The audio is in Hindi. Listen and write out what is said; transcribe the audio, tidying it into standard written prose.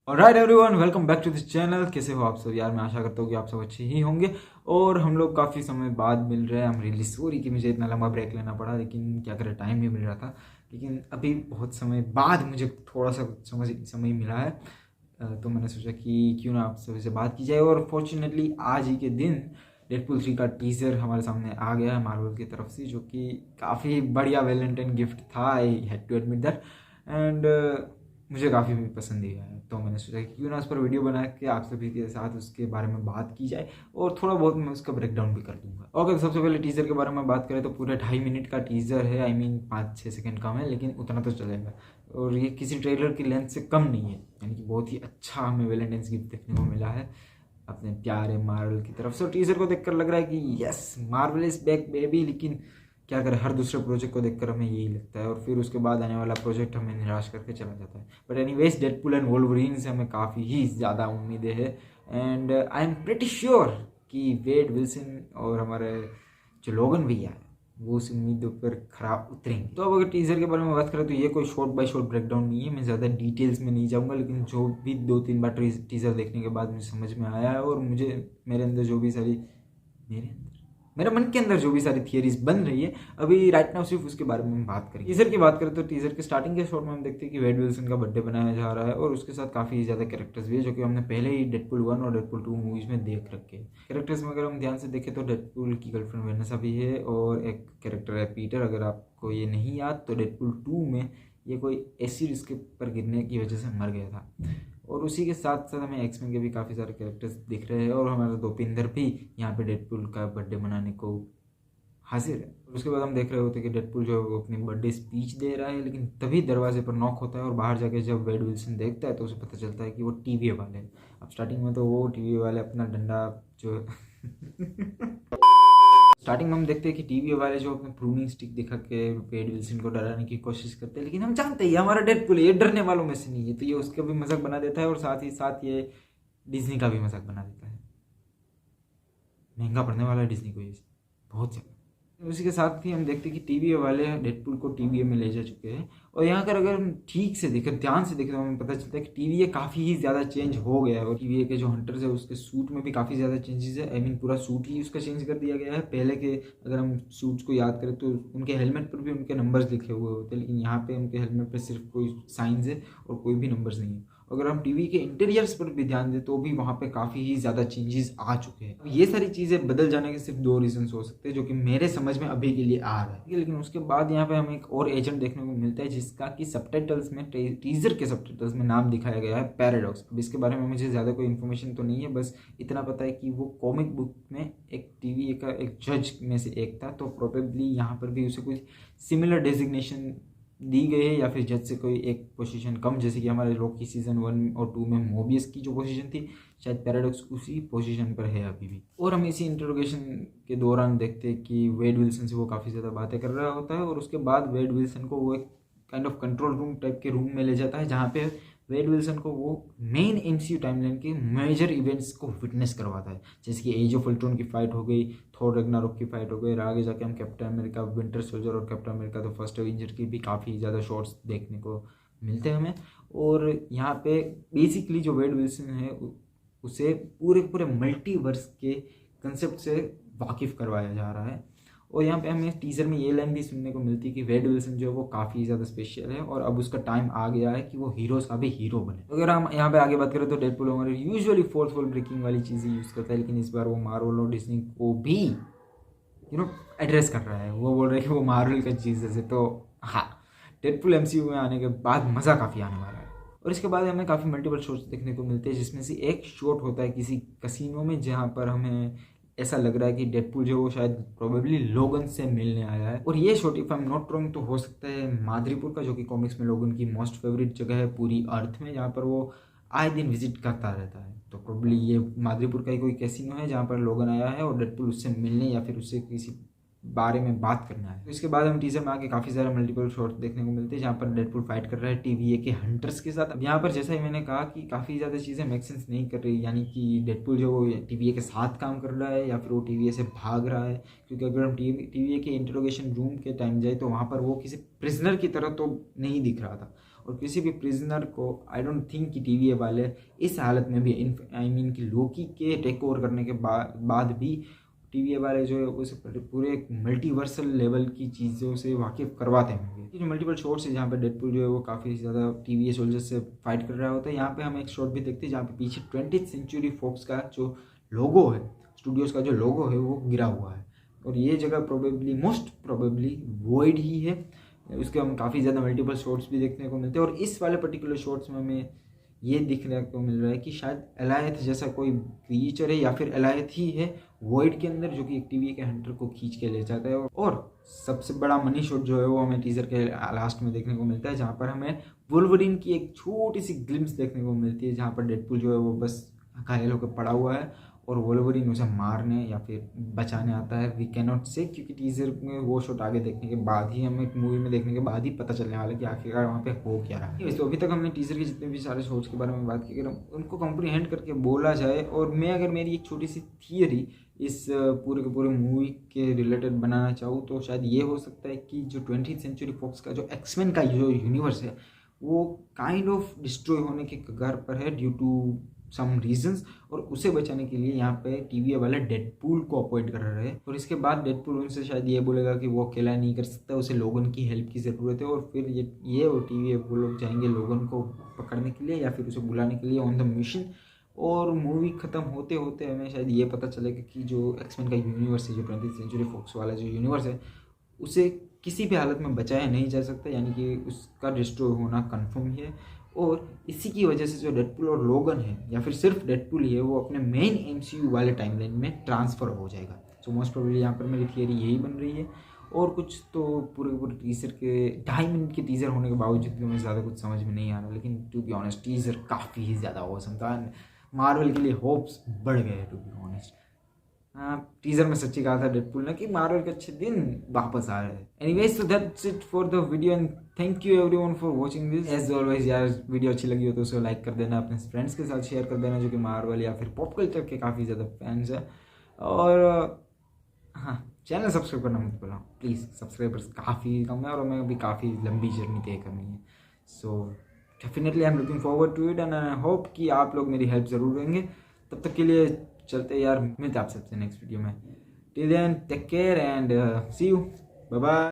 Alright everyone, welcome back to this channel. कैसे हो आप सब यार? मैं आशा करता हूँ कि आप सब अच्छे ही होंगे। और हम लोग काफ़ी समय बाद मिल रहे हैं। हम रियली सॉरी कि मुझे इतना लंबा ब्रेक लेना पड़ा, लेकिन क्या करें, टाइम नहीं मिल रहा था। लेकिन अभी बहुत समय बाद मुझे थोड़ा सा समय मिला है। तो मैंने सोचा कि क्यों ना आप सभी से बात की जाए। और फॉर्चुनेटली आज ही के दिन डेडपूल 3 का टीजर हमारे सामने आ गया है मार्वल की तरफ से, जो कि काफ़ी बढ़िया वैलेंटाइन गिफ्ट था। I had to admit that. And मुझे काफ़ी भी पसंद ही आया। तो मैंने सोचा कि क्यों ना उस पर वीडियो बना के आप सभी के साथ उसके बारे में बात की जाए, और थोड़ा बहुत मैं उसका ब्रेकडाउन भी कर दूंगा। ओके, तो सबसे पहले टीज़र के बारे में बात करें तो पूरे 2.5 मिनट का टीज़र है। आई मीन 5-6 सेकंड कम है, लेकिन उतना तो चलेगा। और ये किसी ट्रेलर की लेंथ से कम नहीं है, यानी कि बहुत ही अच्छा हमें वैलेंटाइंस गिफ्ट देखने को मिला है अपने प्यारे मार्वल की तरफ से। टीजर को देखकर लग रहा है कि yes, Marvel is back baby. लेकिन क्या करें, हर दूसरे प्रोजेक्ट को देखकर हमें यही लगता है, और फिर उसके बाद आने वाला प्रोजेक्ट हमें निराश करके चला जाता है। But anyways, Deadpool and Wolverine से हमें काफ़ी ही ज़्यादा उम्मीदें हैं। And I am pretty sure कि वेड विल्सन और हमारे जो लोगन भैया है वो उस उम्मीदों पर खरा उतरेंगे। तो अब अगर टीजर के बारे में बात करें तो ये कोई शॉर्ट बाय शॉर्ट ब्रेकडाउन नहीं है। मैं ज़्यादा डिटेल्स में नहीं जाऊँगा, लेकिन जो भी 2-3 बार टीजर देखने के बाद मुझे समझ में आया है, और मुझे मेरे अंदर जो भी सारी मेरे मन के अंदर जो भी सारी थियरीज बन रही है अभी राइट नाउ, सिर्फ उसके बारे में हम बात करें। टीजर की बात करें तो टीजर के स्टार्टिंग के शॉट में हम देखते हैं कि वेड विल्सन का बर्थडे बनाया जा रहा है, और उसके साथ काफ़ी ज़्यादा कैरेक्टर्स भी है जो कि हमने पहले ही डेडपूल 1 और डेडपूल 2 मूवीज में देख रखे हैं। कैरेक्टर्स में अगर हम ध्यान से देखें तो डेडपूल की गर्लफ्रेंड वेनेसा भी है, और एक कैरेक्टर है पीटर। अगर आपको ये नहीं याद तो डेडपूल 2 में ये कोई एसिड इसके पर गिरने की वजह से मर गया था। और उसी के साथ साथ हमें एक्समैन के भी काफ़ी सारे कैरेक्टर्स दिख रहे हैं, और हमारा दोपिंदर भी यहाँ पे डेडपूल का बर्थडे मनाने को हाजिर है। और उसके बाद हम देख रहे होते हैं कि डेडपूल जो है वो अपनी बर्थडे स्पीच दे रहा है, लेकिन तभी दरवाजे पर नॉक होता है, और बाहर जाके जब वेड विल्सन देखता है तो उसे पता चलता है कि वो टीवी वाले हैं। अब स्टार्टिंग में तो वो टीवी वाले अपना डंडा जो स्टार्टिंग में हम देखते हैं कि टीवी वाले जो अपने प्रूनिंग स्टिक दिखा के वेड विल्सन को डराने की कोशिश करते हैं, लेकिन हम जानते हैं ये हमारा डेडपूल है, ये डरने वालों में से नहीं है। तो ये उसका भी मजाक बना देता है, और साथ ही साथ ये डिज्नी का भी मजाक बना देता है। महंगा पड़ने वाला है डिज्नी को ये बहुत ज़्यादा। उसी के साथ ही हम देखते हैं कि टीवी वाले डेडपूल को टीवीए में ले जा चुके हैं, और यहाँ कर अगर हम ठीक से देखें, ध्यान से देखें, तो हमें पता चलता है कि टीवीए काफ़ी ही ज़्यादा चेंज हो गया है। और टीवीए के जो हंटर्स है उसके सूट में भी काफ़ी ज़्यादा चेंजेस है। आई मीन पूरा सूट ही उसका चेंज कर दिया गया है। पहले के अगर हम सूट्स को याद करें तो उनके हेलमेट पर भी उनके नंबर्स लिखे हुए होते हैं, लेकिन यहाँ पे उनके हेलमेट पर सिर्फ कोई साइंस है और कोई भी नंबर्स नहीं है। अगर हम टीवी के इंटीरियर्स पर भी ध्यान दें तो भी वहाँ पे काफ़ी ही ज़्यादा चेंजेस आ चुके हैं। ये सारी चीज़ें बदल जाने के सिर्फ 2 रीजन हो सकते हैं, जो कि मेरे समझ में अभी के लिए आ रहा है। लेकिन उसके बाद यहाँ पे हमें एक और एजेंट देखने को मिलता है, जिसका कि सबटाइटल्स में, टीजर के सबटाइटल्स में नाम दिखाया गया है पैराडॉक्स। अब इसके बारे में मुझे ज़्यादा कोई इन्फॉर्मेशन तो नहीं है, बस इतना पता है कि वो कॉमिक बुक में एक टीवी का एक जज में से एक था। तो प्रोबेबली यहाँ पर भी उसे कुछ सिमिलर डेजिग्नेशन दी गई है, या फिर जज से कोई एक पोजीशन कम, जैसे कि हमारे लॉकी सीजन 1 और 2 में मोबियस की जो पोजीशन थी, शायद पैराडॉक्स उसी पोजीशन पर है अभी भी। और हम इसी इंटरोगेशन के दौरान देखते हैं कि वेड विल्सन से वो काफ़ी ज़्यादा बातें कर रहा होता है, और उसके बाद वेड विल्सन को वो एक kind of control room type के रूम में ले जाता है, जहाँ पे वेड विल्सन को वो मेन एमसीयू टाइमलाइन के मेजर इवेंट्स को विटनेस करवाता है, जैसे कि एज ऑफ अल्ट्रॉन की फाइट हो गई, थॉर रैग्नारोक की फाइट हो गई, और आगे जाके हम कैप्टन अमेरिका विंटर सोल्जर और captain America the first Avenger की भी काफ़ी ज़्यादा शॉट्स देखने को मिलते हैं हमें। और यहाँ पे बेसिकली जो वेड विल्सन है उसे पूरे पूरे मल्टीवर्स के कंसेप्ट से वाकिफ़ करवाया जा रहा है। और यहाँ पे हमें टीजर में ये लाइन भी सुनने को मिलती है कि वेड विल्सन जो है वो काफ़ी ज़्यादा स्पेशल है, और अब उसका टाइम आ गया है कि वो हीरोज का भी हीरो बने। अगर हम यहाँ पे आगे बात करें तो डेडपूल हमारे यूजुअली फोर्थ वॉल ब्रेकिंग वाली चीज़ें यूज़ करता है, लेकिन इस बार वो मार्वल और डिज्नी को भी एड्रेस कर रहा है। वो बोल रहे हैं कि वो मार्वल का चीज़ है। तो हाँ, डेडपूल एमसीयू में आने के बाद मज़ा काफ़ी आने वाला है। और इसके बाद हमें काफ़ी मल्टीपल शॉट्स देखने को मिलते हैं, जिसमें से एक शॉट होता है किसी कसिनो में, जहाँ पर हमें ऐसा लग रहा है कि डेडपूल जो वो शायद प्रोबेबली लोगन से मिलने आया है। और ये shot, if I am not wrong, तो हो सकता है माद्रीपुर का, जो कि कॉमिक्स में लोगन की मोस्ट फेवरेट जगह है पूरी अर्थ में, जहाँ पर वो आए दिन विजिट करता रहता है। तो प्रोबेबली ये माद्रीपुर का ही कोई कैसीनो है जहाँ पर लोगन आया है, और डेडपूल उससे मिलने या फिर उससे किसी बारे में बात करना है। तो इसके बाद हम टीजर में आके काफ़ी सारे मल्टीपल शॉट्स देखने को मिलते हैं, जहाँ पर डेडपूल फाइट कर रहा है टीवीए के हंटर्स के साथ। अब यहाँ पर जैसा ही मैंने कहा कि काफ़ी ज़्यादा चीज़ें मेक सेंस नहीं कर रही, यानी कि डेडपूल जो टीवीए के साथ काम कर रहा है या फिर वो टीवीए से भाग रहा है। क्योंकि अगर हम टीवीए के इंटरोगेशन रूम के टाइम जाए तो वहाँ पर वो किसी प्रिजनर की तरह तो नहीं दिख रहा था, और किसी भी प्रिजनर को आई डोंट थिंक कि टीवीए वाले इस हालत में भी आई मीन कि लोकी के टेक ओवर करने के बाद भी टीवीए वाले जो है उसे पूरे मल्टीवर्सल लेवल की चीज़ों से वाकिफ़ करवाते हैं। ये जो मल्टीपल शॉट्स है जहाँ पे डेडपूल जो है वो काफ़ी ज़्यादा टीवीए सोल्जर से फाइट कर रहा होता है, यहाँ पे हम एक शॉट भी देखते हैं जहाँ पे पीछे 20th सेंचुरी फॉक्स का जो लोगो है, स्टूडियोज़ का जो लोगो है वो गिरा हुआ है और ये जगह प्रोबेबली मोस्ट प्रोबेबली वॉइड ही है। उसके हम काफ़ी ज़्यादा मल्टीपल शॉट्स भी देखने को मिलते हैं और इस वाले पर्टिकुलर शॉट्स में हमें ये दिखने को मिल रहा है कि शायद एलायथ जैसा कोई क्रिएचर है या फिर एलायथ ही है वॉइड के अंदर जो कि एक टीवी के हंटर को खींच के ले जाता है। और सबसे बड़ा मनी शॉट जो है वो हमें टीजर के लास्ट में देखने को मिलता है जहाँ पर हमें वुल्वरीन की एक छोटी सी ग्लिम्स देखने को मिलती है जहाँ पर डेडपूल जो है वो बस घायल होकर पड़ा हुआ है और वुल्वरीन उसे मारने या फिर बचाने आता है। वी कैन नॉट से क्योंकि टीजर में वो शॉट आगे देखने के बाद ही हमें मूवी में देखने के बाद ही पता चलने वाला है कि आखिरकार वहाँ पे हो क्या रहा है। तो अभी तक हमने टीजर के जितने भी सारे शॉट्स के बारे में बात की, अगर उनको कॉम्प्रीहेंड करके बोला जाए और मैं अगर मेरी एक छोटी सी थियरी इस पूरे के पूरे मूवी के रिलेटेड बनाना चाहूँ तो शायद ये हो सकता है कि जो 20th सेंचुरी फॉक्स का जो एक्समैन का जो यूनिवर्स है वो काइंड ऑफ डिस्ट्रॉय होने के कगार पर है ड्यू टू सम रीजंस और उसे बचाने के लिए यहाँ पे टीवीए वाले डेडपूल को अपॉइंट कर रहे हैं और इसके बाद डेडपूल उनसे शायद ये बोलेगा कि वो अकेला नहीं कर सकता, उसे लोगन की हेल्प की ज़रूरत है और फिर ये और टीवीए वो लोग जाएंगे लोगन को पकड़ने के लिए या फिर उसे बुलाने के लिए ऑन द मिशन। और मूवी ख़त्म होते होते हमें शायद ये पता चलेगा कि जो एक्समैन का यूनिवर्स है, जो 20th सेंचुरी फॉक्स वाला जो यूनिवर्स है, उसे किसी भी हालत में बचाया नहीं जा सकता, यानी कि उसका डिस्ट्रॉय होना कन्फर्म है। और इसी की वजह से जो डेडपूल और लोगन है या फिर सिर्फ डेडपूल ही है वो अपने मेन MCU वाले टाइमलाइन में ट्रांसफ़र हो जाएगा। सो मोस्ट प्रोबेबली यहाँ पर मेरी थियरी यही बन रही है और कुछ तो पूरे टीजर के 2.5 मिनट के टीजर होने के बावजूद भी हमें ज़्यादा कुछ समझ में नहीं आ रहा, लेकिन टू बी ऑनेस्ट टीजर काफ़ी ही ज़्यादा ऑसम था। मार्वल के लिए होप्स बढ़ गए टू बी ऑनेस्ट। हाँ, टीजर में सच्ची कहा था डेडपूल ने कि मार्वल के अच्छे दिन वापस आ रहे हैं। Anyways so that's it for the video and thank you everyone for watching this. As always यार वीडियो अच्छी लगी हो तो उसे लाइक कर देना, अपने फ्रेंड्स के साथ शेयर कर देना जो कि मार्वल या फिर पॉप कल्चर के काफ़ी ज़्यादा फैंस हैं। और हाँ, चैनल सब्सक्राइब करना मत भूलना प्लीज़, सब्सक्राइबर्स काफ़ी कम है और हमें अभी काफ़ी लंबी जर्नी तय करनी है। So definitely I am looking forward to it and I hope कि आप लोग मेरी हेल्प ज़रूर करेंगे। तब तक के लिए चलते यार, मिलते हैं आप सबसे नेक्स्ट वीडियो में। Till then take care and see you, bye bye.